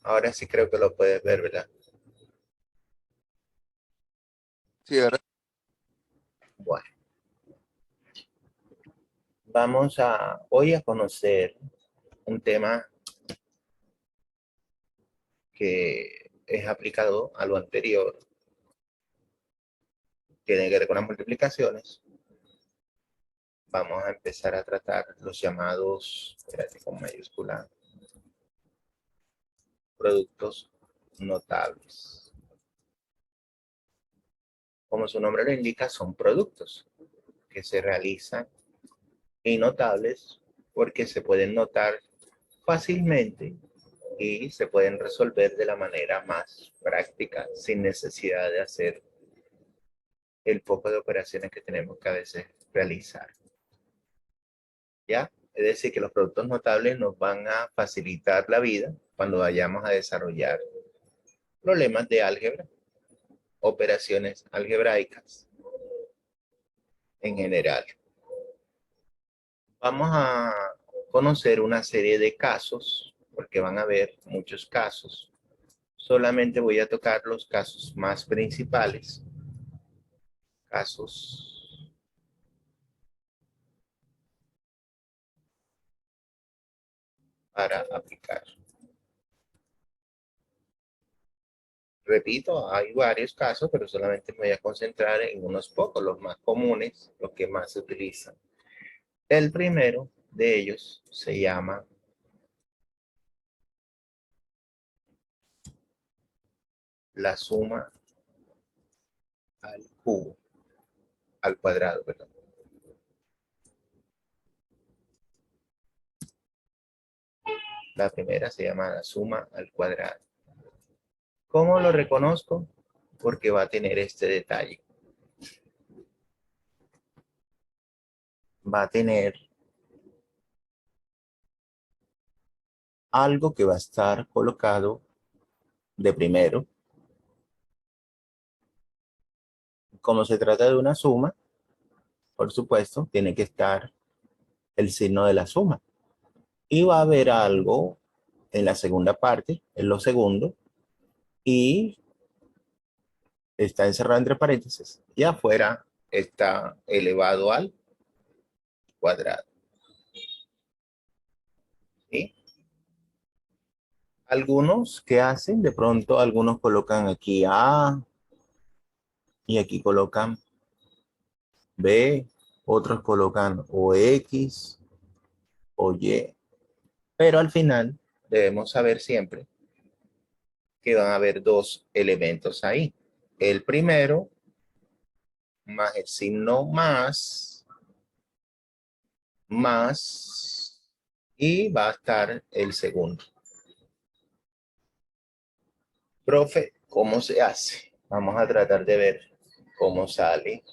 Ahora sí creo que lo puedes ver, ¿verdad? Sí, ahora Bueno, vamos a hoy a conocer un tema que es aplicado a lo anterior, tiene que ver con las multiplicaciones. Vamos a empezar a tratar los llamados, espérate, con mayúscula, productos notables. Como su nombre lo indica, son productos que se realizan y notables porque se pueden notar fácilmente y se pueden resolver de la manera más práctica sin necesidad de hacer el poco de operaciones que tenemos que a veces realizar. ¿Ya? Es decir, que los productos notables nos van a facilitar la vida cuando vayamos a desarrollar problemas de álgebra, operaciones algebraicas en general. Vamos a conocer una serie de casos, porque van a haber muchos casos. Solamente voy a tocar los casos más principales, casos para aplicar. Repito, hay varios casos, pero solamente me voy a concentrar en unos pocos, los más comunes, los que más se utilizan. El primero de ellos se llama la suma al cubo, al cuadrado, perdón. La primera se llama la suma al cuadrado. ¿Cómo lo reconozco? Porque va a tener este detalle. Va a tener algo que va a estar colocado de primero. Como se trata de una suma, por supuesto, tiene que estar el signo de la suma. Y va a haber algo en la segunda parte, en lo segundo, y está encerrado entre paréntesis. Y afuera está elevado al cuadrado. ¿Sí? Algunos que hacen, de pronto algunos colocan aquí A y aquí colocan B, otros colocan o X o Y. Pero al final debemos saber siempre que van a haber dos elementos ahí. El primero más el signo más y va a estar el segundo. Profe, ¿cómo se hace? Vamos a tratar de ver cómo sale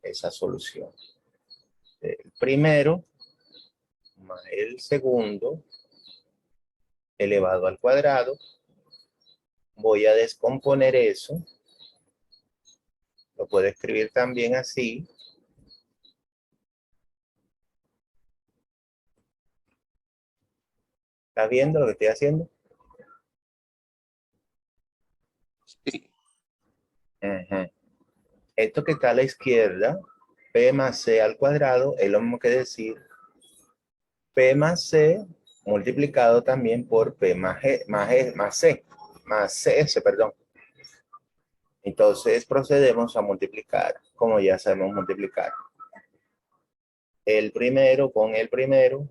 esa solución. El primero más el segundo elevado al cuadrado. Voy a descomponer eso. Lo puedo escribir también así. ¿Estás viendo lo que estoy haciendo? sí. Ajá. Esto que está a la izquierda, P más C al cuadrado, es lo mismo que decir P más C multiplicado también por P más, G, más C, más CS, perdón. Entonces procedemos a multiplicar, como ya sabemos multiplicar. El primero con el primero,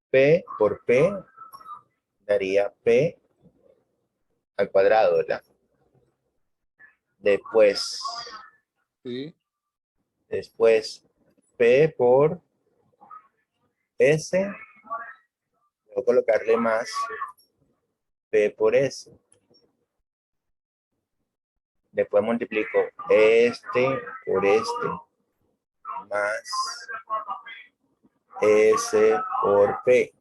P por P daría P al cuadrado, ¿verdad? Después, Sí. después P por S, voy a colocarle más P por S. Después multiplico este por este más S por P.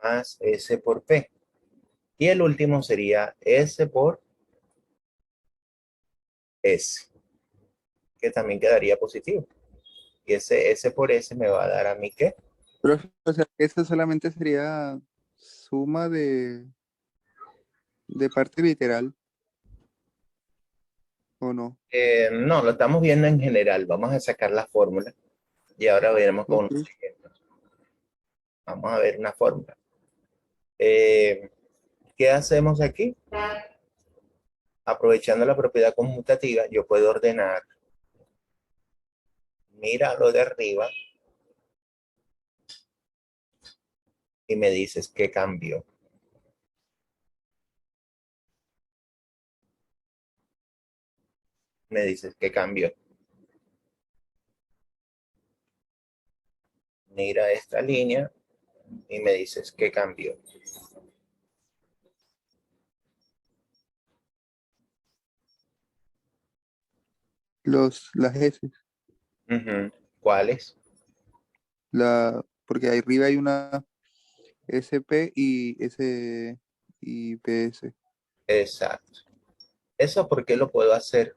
Más S por P. Y el último sería S por S, que también quedaría positivo. Y ese S por S me va a dar a mí ¿qué? Profe, o sea, esa solamente sería suma de parte literal, ¿o no? No, lo estamos viendo en general. Vamos a sacar la fórmula y ahora veremos con Ok. unos ejemplos. Vamos a ver una fórmula. Eh, ¿Qué hacemos aquí? Aprovechando la propiedad conmutativa, yo puedo ordenar, mira lo de arriba y me dices qué cambió. Me dices qué cambió. Mira esta línea y me dices qué cambió. Las S, Ujú. ¿Cuáles? porque ahí arriba hay una SP y S y PS. Exacto. ¿Eso por qué lo puedo hacer?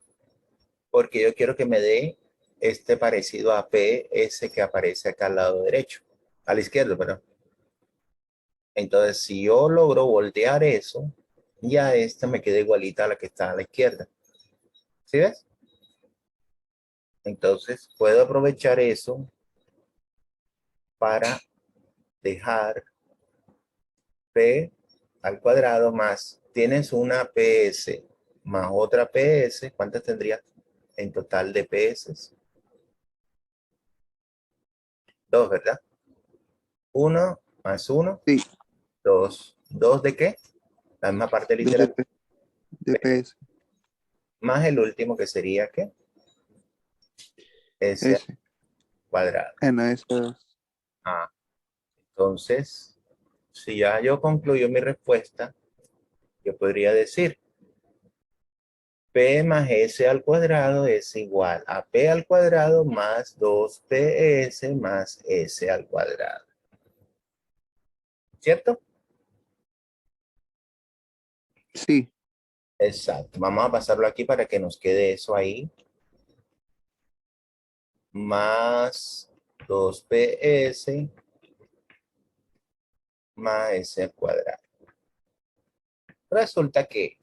Porque yo quiero que me dé este parecido a PS que aparece acá al lado derecho. A la izquierda, perdón. Entonces, si yo logro voltear eso, ya esta me queda igualita a la que está a la izquierda. ¿Sí ves? Entonces, puedo aprovechar eso para dejar P al cuadrado más, tienes una PS más otra PS, ¿cuántas tendrías en total de PS? Dos, ¿verdad? Uno más uno, Sí, dos. ¿Dos de qué? La misma parte dos de, literal. de PS. Más el último que sería ¿qué? S al S. cuadrado. No, esa. Ah, entonces, si ya yo concluyo mi respuesta, yo podría decir P más S al cuadrado es igual a P al cuadrado más 2PS más S al cuadrado. ¿Cierto? Sí, Exacto. Vamos a pasarlo aquí para que nos quede eso ahí. Más 2PS más S al cuadrado. Resulta que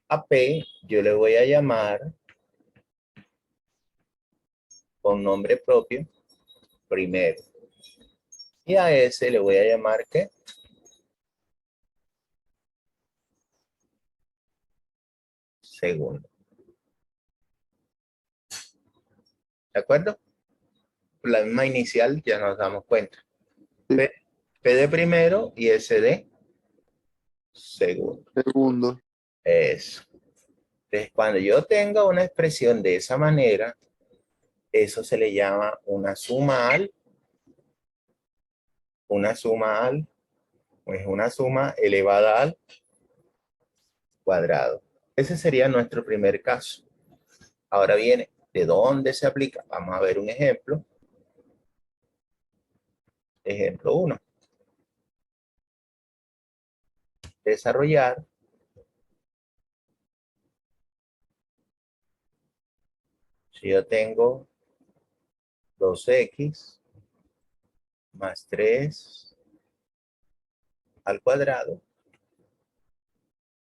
a P yo le voy a llamar con nombre propio primero. Y a S le voy a llamar ¿qué? Segundo. ¿De acuerdo? La misma inicial ya nos damos cuenta. sí. P, P de primero y S de segundo. Segundo. Eso. Entonces, cuando yo tenga una expresión de esa manera, eso se le llama una suma al, es una suma elevada al cuadrado. Ese sería nuestro primer caso. Ahora viene, ¿de dónde se aplica? Vamos a ver un ejemplo. Ejemplo 1. Desarrollar. Si yo tengo 2x más 3 al cuadrado,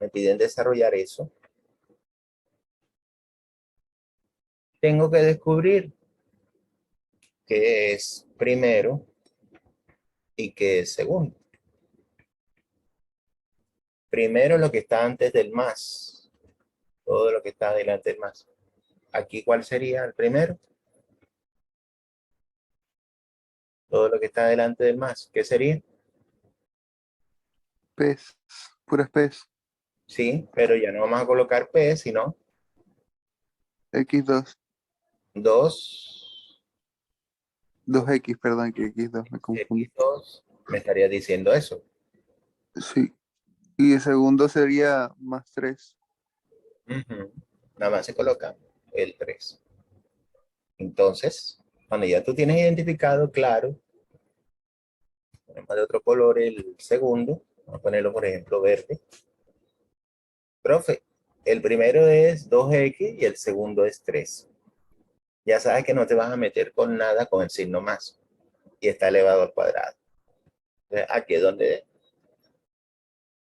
me piden desarrollar eso. Tengo que descubrir qué es primero y qué es segundo. Primero lo que está antes del más. Todo lo que está delante del más. Aquí, ¿cuál sería el primero? Todo lo que está delante del más. ¿Qué sería? PES. Puras PES. Sí, pero ya no vamos a colocar P, sino X2. 2 2X, perdón, que X2 me confundí. X2. Me estaría diciendo eso. Sí. Y el segundo sería más 3. Ujú. Nada más se coloca el 3. Entonces, cuando ya tú tienes identificado, claro, ponemos de otro color el segundo. Vamos a ponerlo, por ejemplo, verde. Profe, el primero es 2x y el segundo es 3. Ya sabes que no te vas a meter con nada con el signo más. Y está elevado al cuadrado. Entonces, aquí es donde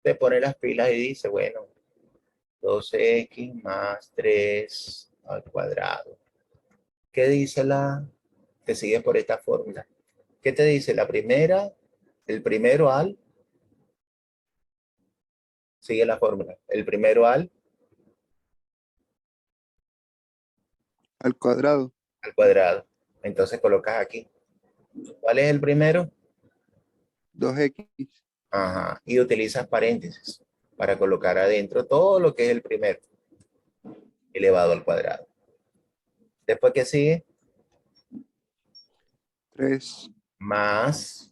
te pone las pilas y dice, bueno, 12x más 3 al cuadrado. ¿Qué dice la? Te sigues por esta fórmula. ¿Qué te dice? La primera, el primero al, sigue la fórmula. El primero Al cuadrado. al cuadrado. Entonces colocas aquí. ¿Cuál es el primero? 2x. Ajá. Y utilizas paréntesis para colocar adentro todo lo que es el primero elevado al cuadrado. Después, ¿qué sigue? 3 Más,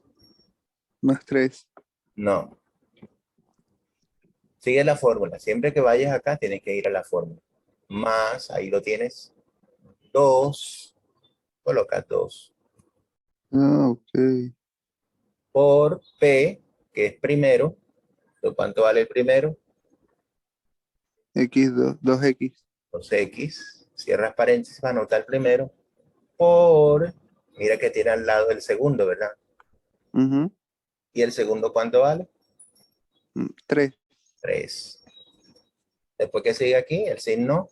más 3. no. Sigue la fórmula. Siempre que vayas acá, tienes que ir a la fórmula. Más, ahí lo tienes. 2, colocas 2. Ah, ok. Por P, que es primero. ¿Cuánto vale el primero? X2, 2x. 2x. Cierras paréntesis para anotar el primero. Por, mira que tiene al lado el segundo, ¿verdad? Ujú. ¿Y el segundo cuánto vale? 3. 3. Después que sigue aquí, el signo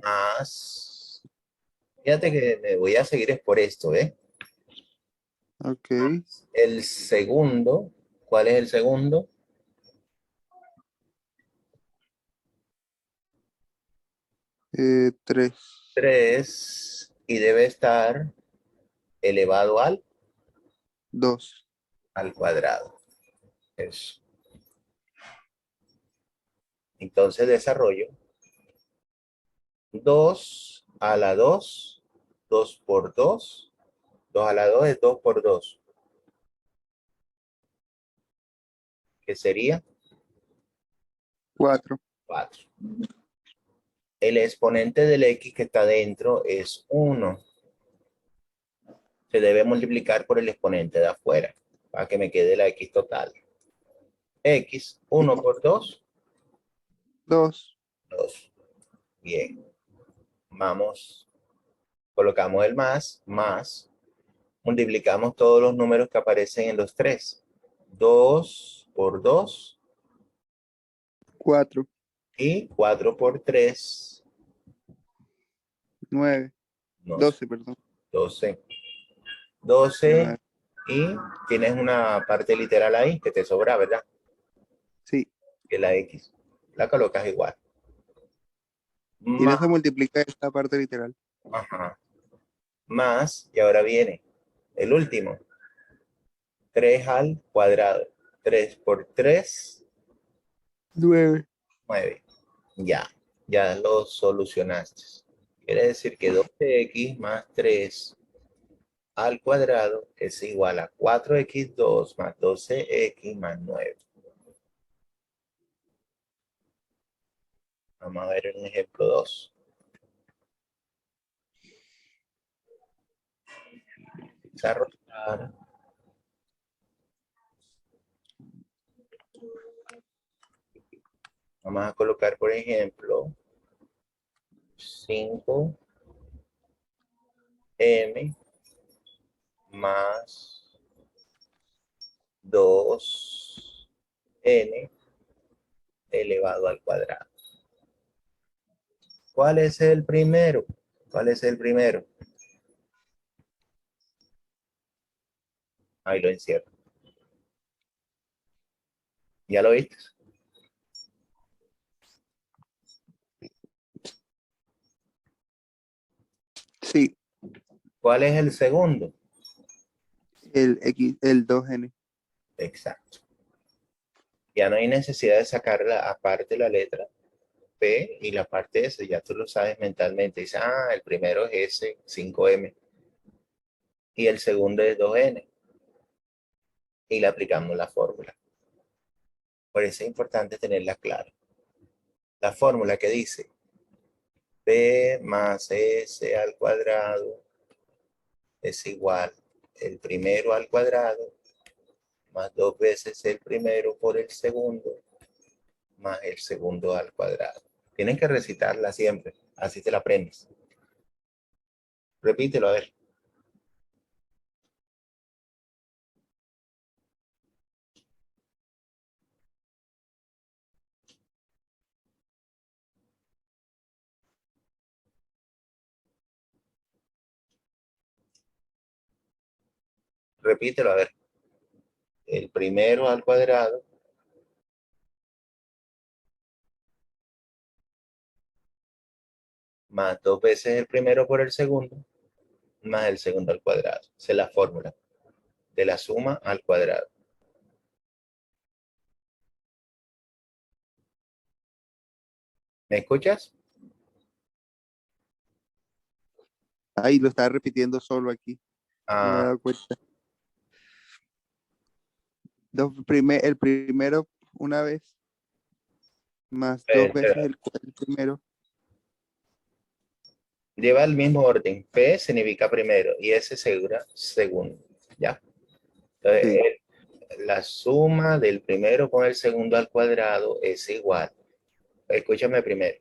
más. Fíjate que me voy a seguir es por esto, ¿eh? Ok. El segundo, ¿cuál es el segundo? 3. 3 y debe estar elevado Dos. al cuadrado. Eso. Entonces desarrollo 2 a la 2, 2 por 2, 2 a la 2 es 2 por 2, que sería 4. 4. El exponente del x que está dentro es 1. Se debe multiplicar por el exponente de afuera para que me quede la x total. X, 1 por 2, 2. 2. Bien. Vamos, colocamos el más, multiplicamos todos los números que aparecen en los 3. 2 por 2 4. y 4 por 3, 9. no sé, 12, perdón. 12. 12 9. y tienes una parte literal ahí que te sobra, ¿verdad? Sí. Que la X. La colocas igual. Y no Más, se multiplica esta parte literal. ajá, más, y ahora viene el último. 3 al cuadrado. 3 por 3, 9. 9. Ya lo solucionaste. Quiere decir que 12x más 3 al cuadrado es igual a 4x2 más 12x más 9. Vamos a ver un ejemplo 2. Desarrollar. Vamos a colocar, por ejemplo, 5m más 2n elevado al cuadrado. ¿Cuál es el primero? ¿Cuál es el primero? Ahí lo encierro. ¿Ya lo viste? Sí. ¿Cuál es el segundo? El 2n. Exacto. Ya no hay necesidad de sacar aparte la letra P y la parte S, ya tú lo sabes mentalmente. Dices, el primero es S, 5M, y el segundo es 2N, y le aplicamos la fórmula. Por eso es importante tenerla clara. La fórmula que dice P más S al cuadrado es igual el primero al cuadrado más 2 veces el primero por el segundo más el segundo al cuadrado. Tienen que recitarla siempre. Así te la aprendes. Repítelo, a ver. Repítelo, a ver. El primero al cuadrado más 2 veces el primero por el segundo más el segundo al cuadrado. Esa es la fórmula de la suma al cuadrado. ¿Me escuchas? Ahí lo estaba repitiendo solo aquí. No me he Ah, dado cuenta. El primero una vez, más dos veces el primero. lleva el mismo orden. P significa primero y S segura segundo. Ya. Entonces, Sí. la suma del primero con el segundo al cuadrado es igual. Escúchame primero.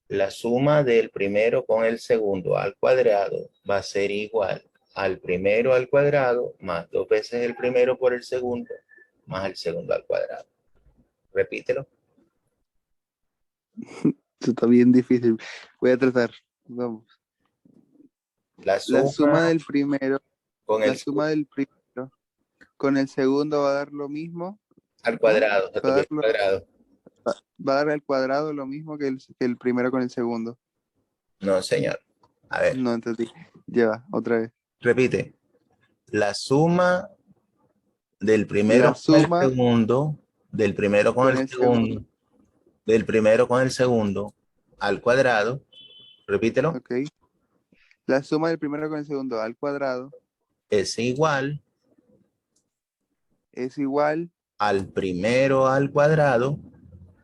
La suma del primero con el segundo al cuadrado va a ser igual al primero al cuadrado más 2 veces el primero por el segundo más el segundo al cuadrado. Repítelo. Esto está bien difícil. Voy a tratar. Vamos. La La suma suma del primero, con la el suma del primero con el segundo va a dar lo mismo, al ¿no? cuadrado, Va a dar, al cuadrado. va a dar al cuadrado lo mismo que el primero con el segundo. No, señor. A ver, No entendí. Lleva, otra vez. repite. La suma del La primero con el suma segundo, del primero con con el el segundo, segundo, del primero con el segundo al cuadrado, repítelo, ¿ok? La suma del primero con el segundo al cuadrado es igual es igual al primero al cuadrado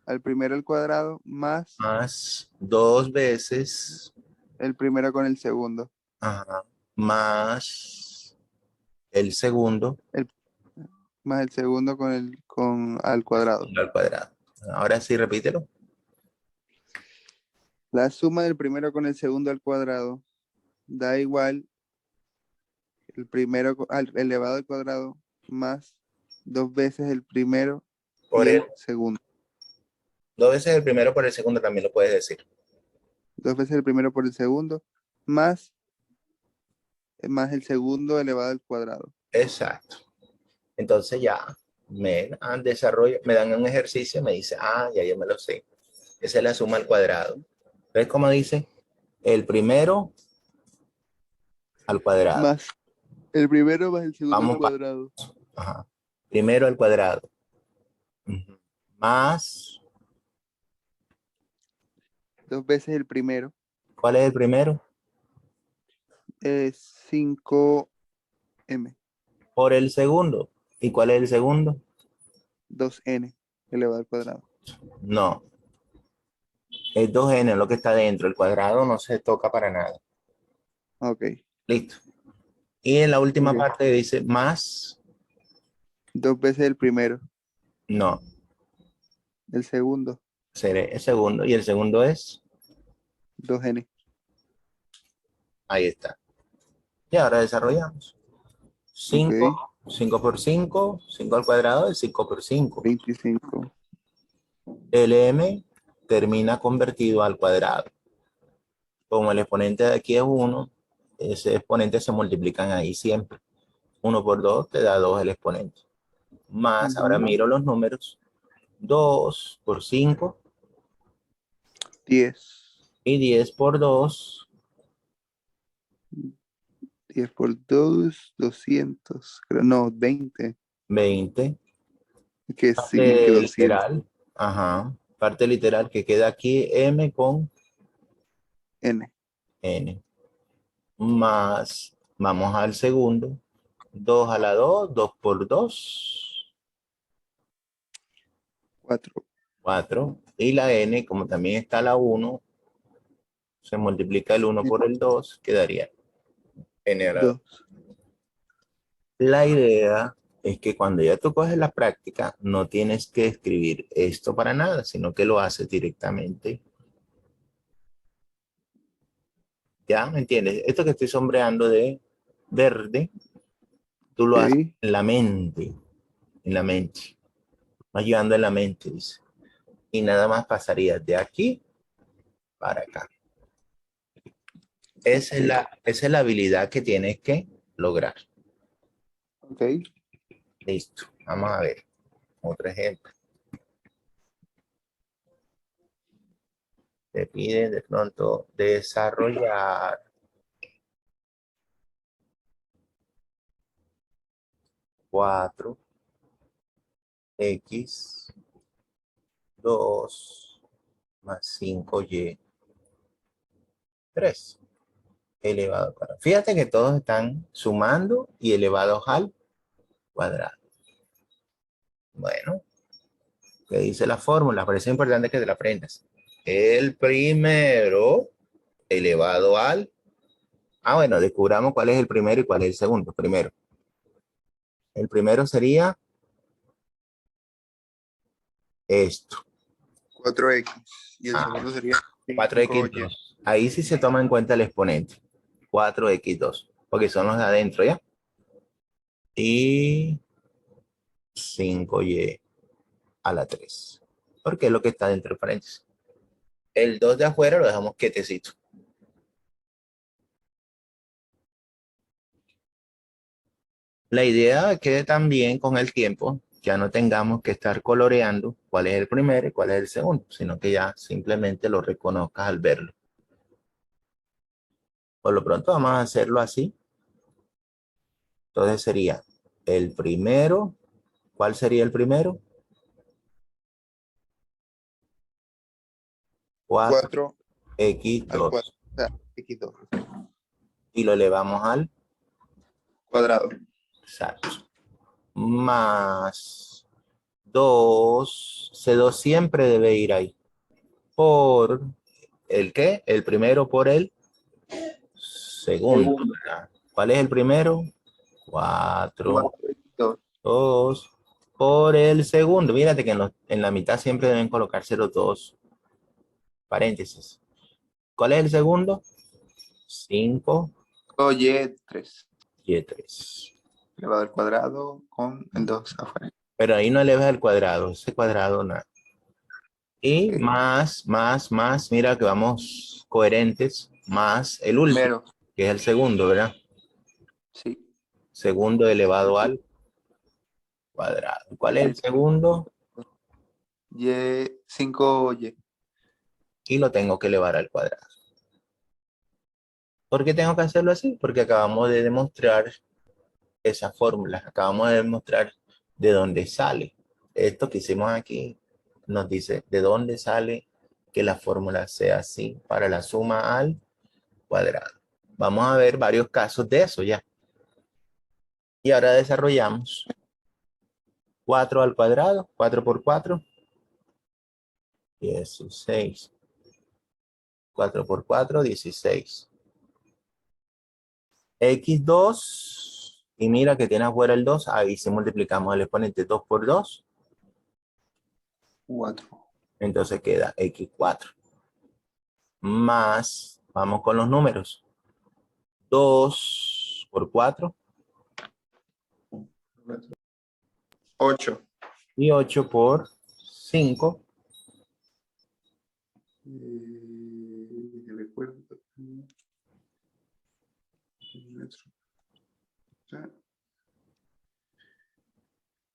al primero al cuadrado más más 2 veces, el primero con el segundo. ajá, más el segundo El, más el segundo con al cuadrado. al cuadrado. Ahora sí, repítelo. La suma del primero con el segundo al cuadrado da igual el primero elevado al cuadrado más dos veces el primero Por y el, el segundo. 2 veces el primero por el segundo también lo puedes decir. Dos veces el primero por el segundo más, más el segundo elevado al cuadrado. Exacto. Entonces ya me dan un ejercicio, me dice, ya yo me lo sé. Esa es la suma al cuadrado. ¿Ves cómo dice? El primero al cuadrado. Más el primero más el segundo al Vamos para. cuadrado. Ajá. Primero al cuadrado. Ujú. Más. Dos veces el primero ¿Cuál es el primero? es 5m. Por el segundo. ¿Y cuál es el segundo? 2n elevado al cuadrado. No. Es 2n lo que está dentro. El cuadrado no se toca para nada. Ok, Listo. Y en la última ok. parte dice más. Dos veces el primero, No. el segundo, Seré el segundo. Y el segundo es. 2n. Ahí está. Y ahora desarrollamos. Ok, 5 por 5 5 al cuadrado es 5 por 5. 25. El m termina convertido al cuadrado. Como el exponente de aquí es 1, ese exponente se multiplican ahí siempre. 1 por 2 te da 2 el exponente. Más, ahora Ujú. miro los números. 2 por 5 10. y 10 por 2, 10 por 2, 200. No, 20. 20. Que sí, que Parte 200. literal. Ajá. Parte literal que queda aquí m con N. n. Más, vamos al segundo. 2 a la 2, 2 por 2, 4. 4. Y la n, como también está la 1, se multiplica el 1 por el 2, quedaría n a la 2. 2. La idea es que cuando ya tú coges la práctica, no tienes que escribir esto para nada, sino que lo haces directamente ¿Ya? ¿Me entiendes? Esto que estoy sombreando de verde, tú lo haces Ok. en la mente. En la mente. Vas llevando en la mente, dice. Y nada más pasarías de aquí para acá. Ok. Esa es la habilidad que tienes que lograr. Ok. Listo. Vamos a ver otro ejemplo. Te pide de pronto desarrollar 4x2 más 5y 3 elevado al cuadrado. Fíjate que todos están sumando y elevados al cuadrado. Bueno, ¿qué dice la fórmula? Por eso es importante que te la aprendas. El primero elevado al... Ah, bueno, descubramos cuál es el primero y cuál es el segundo. Primero, el primero sería esto. 4x. Y el Ah, segundo sería 5y. 4x2. Ahí sí se toma en cuenta el exponente. 4x2, porque son los de adentro, ¿ya? Y 5y a la 3, porque es lo que está dentro del paréntesis. El 2 de afuera lo dejamos quietecito. La idea es que también con el tiempo ya no tengamos que estar coloreando cuál es el primero y cuál es el segundo, sino que ya simplemente lo reconozcas al verlo. Por lo pronto vamos a hacerlo así. Entonces sería el primero. ¿Cuál sería el primero? 4 al 4. 4x2. O sea, x2 Y lo elevamos al cuadrado. exacto. Más 2. C2 siempre debe ir ahí. Por ¿el qué? El primero por el segundo, Segundo. ¿verdad? ¿Cuál es el primero? 4, 4x2. 2 por el segundo. Mírate que en la mitad siempre deben colocarse los dos paréntesis. ¿Cuál es el segundo? 5 y3. y 3. Elevado al cuadrado con el 2 afuera. Pero ahí no elevas el cuadrado, ese cuadrado nada. Y Ok. más, mira que vamos coherentes, más el último, Primero. que es el segundo, ¿verdad? Sí. Segundo elevado al cuadrado. ¿Cuál es el segundo? Y5y. Y lo tengo que elevar al cuadrado. ¿Por qué tengo que hacerlo así? Porque acabamos de demostrar esa fórmula, acabamos de demostrar de dónde sale. Esto que hicimos aquí nos dice de dónde sale que la fórmula sea así para la suma al cuadrado. Vamos a ver varios casos de eso ya. Y ahora desarrollamos 4 al cuadrado, 4 por 4, 16. 4 por 4, 16. X2, y mira que tiene afuera el 2, ahí si multiplicamos el exponente 2 por 2, 4. entonces queda X4. Más, vamos con los números, 2 por 4 8. y 8 por 5, Recuerdo.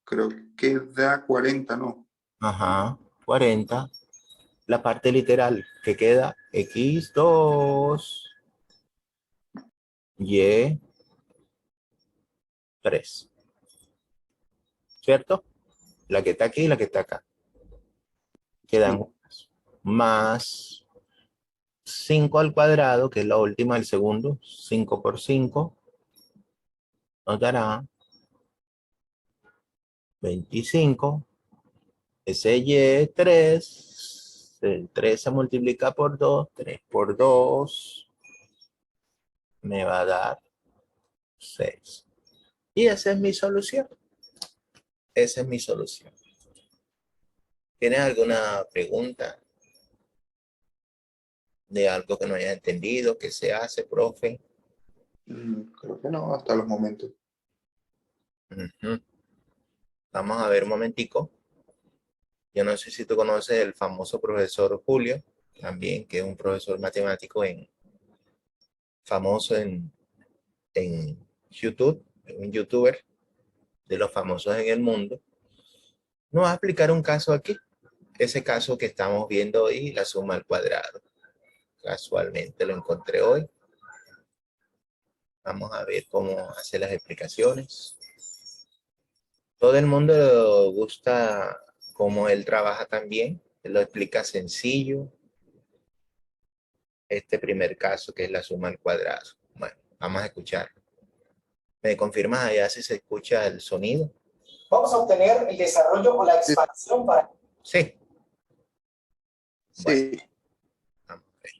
Creo que da 40, ¿no? ajá, 40. La parte literal que queda X2, Y3, ¿cierto? La que está aquí y la que está acá. Quedan Sí. más 5 al cuadrado, que es la última del segundo, 5 por 5, nos dará 25. Ese Y3, el 3 se multiplica por 2, 3 por 2, me va a dar 6. Y esa es mi solución. Esa es mi solución. ¿Tienes alguna pregunta? de algo que no haya entendido, qué se hace, profe. Creo que no, hasta los momentos. Ujú. Vamos a ver un momentico. Yo no sé si tú conoces el famoso profesor Julio, también, que es un profesor matemático famoso en YouTube, un youtuber de los famosos en el mundo. Nos va a explicar un caso aquí, ese caso que estamos viendo hoy, la suma al cuadrado. Casualmente lo encontré hoy. Vamos a ver cómo hace las explicaciones. Todo el mundo le gusta cómo él trabaja también. Él lo explica sencillo. Este primer caso que es la suma al cuadrado. Bueno, vamos a escuchar. ¿Me confirmas allá si se escucha el sonido? Vamos a obtener el desarrollo o la expansión para... Sí. Bueno, Sí, vamos a ver.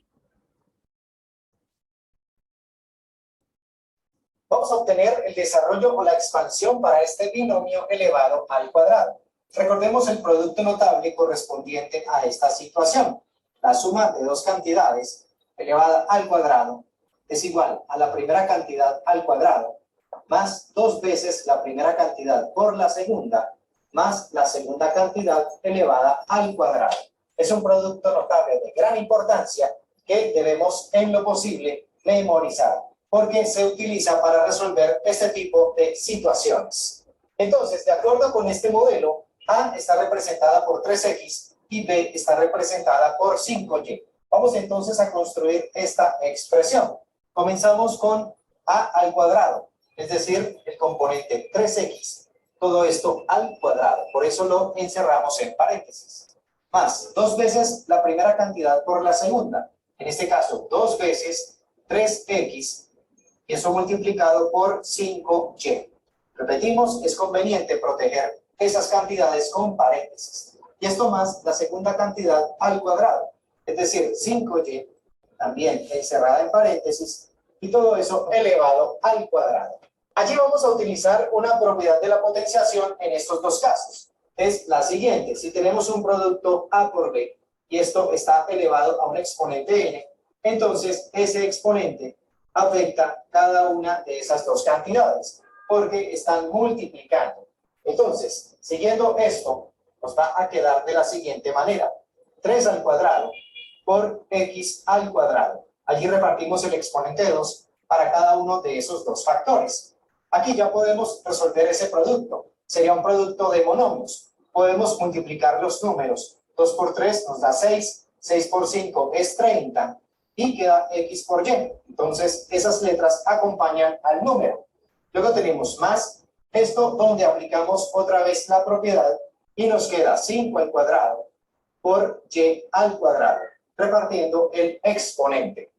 Vamos a obtener el desarrollo o la expansión para este binomio elevado al cuadrado. Recordemos el producto notable correspondiente a esta situación. La suma de dos cantidades elevada al cuadrado es igual a la primera cantidad al cuadrado más dos veces la primera cantidad por la segunda más la segunda cantidad elevada al cuadrado. Es un producto notable de gran importancia que debemos en lo posible memorizar, porque se utiliza para resolver este tipo de situaciones. Entonces, de acuerdo con este modelo, A está representada por 3x y B está representada por 5y. Vamos entonces a construir esta expresión. Comenzamos con A al cuadrado, es decir, el componente 3x. Todo esto al cuadrado, por eso lo encerramos en paréntesis. Más dos veces la primera cantidad por la segunda. En este caso, dos veces 3x, y eso multiplicado por 5y. Repetimos, es conveniente proteger esas cantidades con paréntesis. Y esto más la segunda cantidad al cuadrado, es decir, 5y, también encerrada en paréntesis, y todo eso elevado al cuadrado. Allí vamos a utilizar una propiedad de la potenciación en estos dos casos. Es la siguiente: si tenemos un producto A por B, y esto está elevado a un exponente n, entonces ese exponente afecta cada una de esas dos cantidades, porque están multiplicando. Entonces, siguiendo esto, nos va a quedar de la siguiente manera: 3 al cuadrado por x al cuadrado. Allí repartimos el exponente 2 para cada uno de esos dos factores. Aquí ya podemos resolver ese producto. Sería un producto de monomios. Podemos multiplicar los números. 2 por 3 nos da 6, 6 por 5 es 30 y queda x por y. Entonces, esas letras acompañan al número. Luego tenemos más esto, donde aplicamos otra vez la propiedad y nos queda 5 al cuadrado por y al cuadrado, repartiendo el exponente.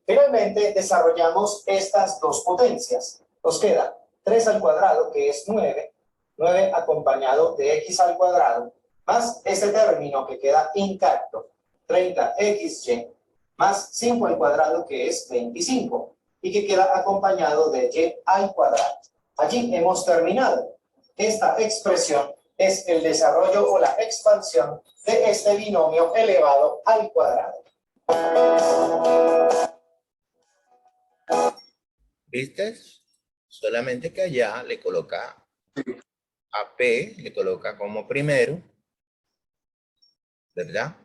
Finalmente, desarrollamos estas dos potencias. Nos queda 3 al cuadrado, que es 9, 9 acompañado de x al cuadrado, más este término que queda intacto, 30xy, más 5 al cuadrado, que es 25, y que queda acompañado de y al cuadrado. Allí hemos terminado. Esta expresión es el desarrollo o la expansión de este binomio elevado al cuadrado. ¿Viste? Solamente que allá le coloca a P, le coloca como primero, ¿verdad?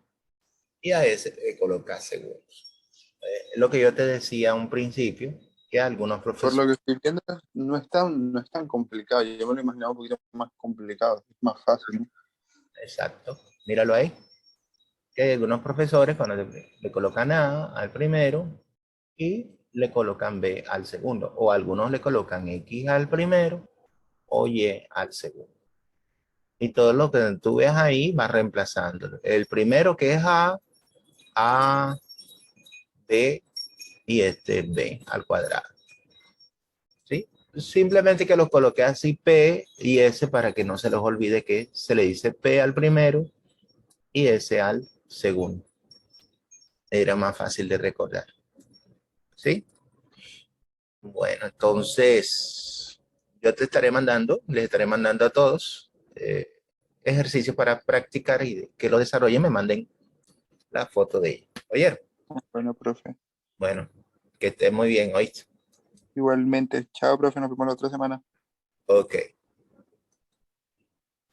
Y a S le coloca segundo. Lo que yo te decía a un principio, que algunos por profesores... lo que estoy viendo, no es tan complicado. Yo me lo imaginaba un poquito más complicado, es más fácil, ¿no? Exacto. Míralo ahí. Que hay algunos profesores cuando le colocan A al primero y le colocan B al segundo. O algunos le colocan X al primero o Y al segundo. Y todo lo que tú ves ahí va reemplazando. El primero que es A, B y este B al cuadrado. ¿Sí? Simplemente que los coloqué así P y S para que no se los olvide que se le dice P al primero y S al segundo. Era más fácil de recordar. ¿Sí? Bueno, entonces yo te estaré mandando, les estaré mandando a todos ejercicios para practicar y que lo desarrollen, me manden la foto de ellos. Oye, Bueno, profe. Bueno, que esté muy bien, ¿oíste? Igualmente. Chao, profe. Nos vemos la otra semana. Ok.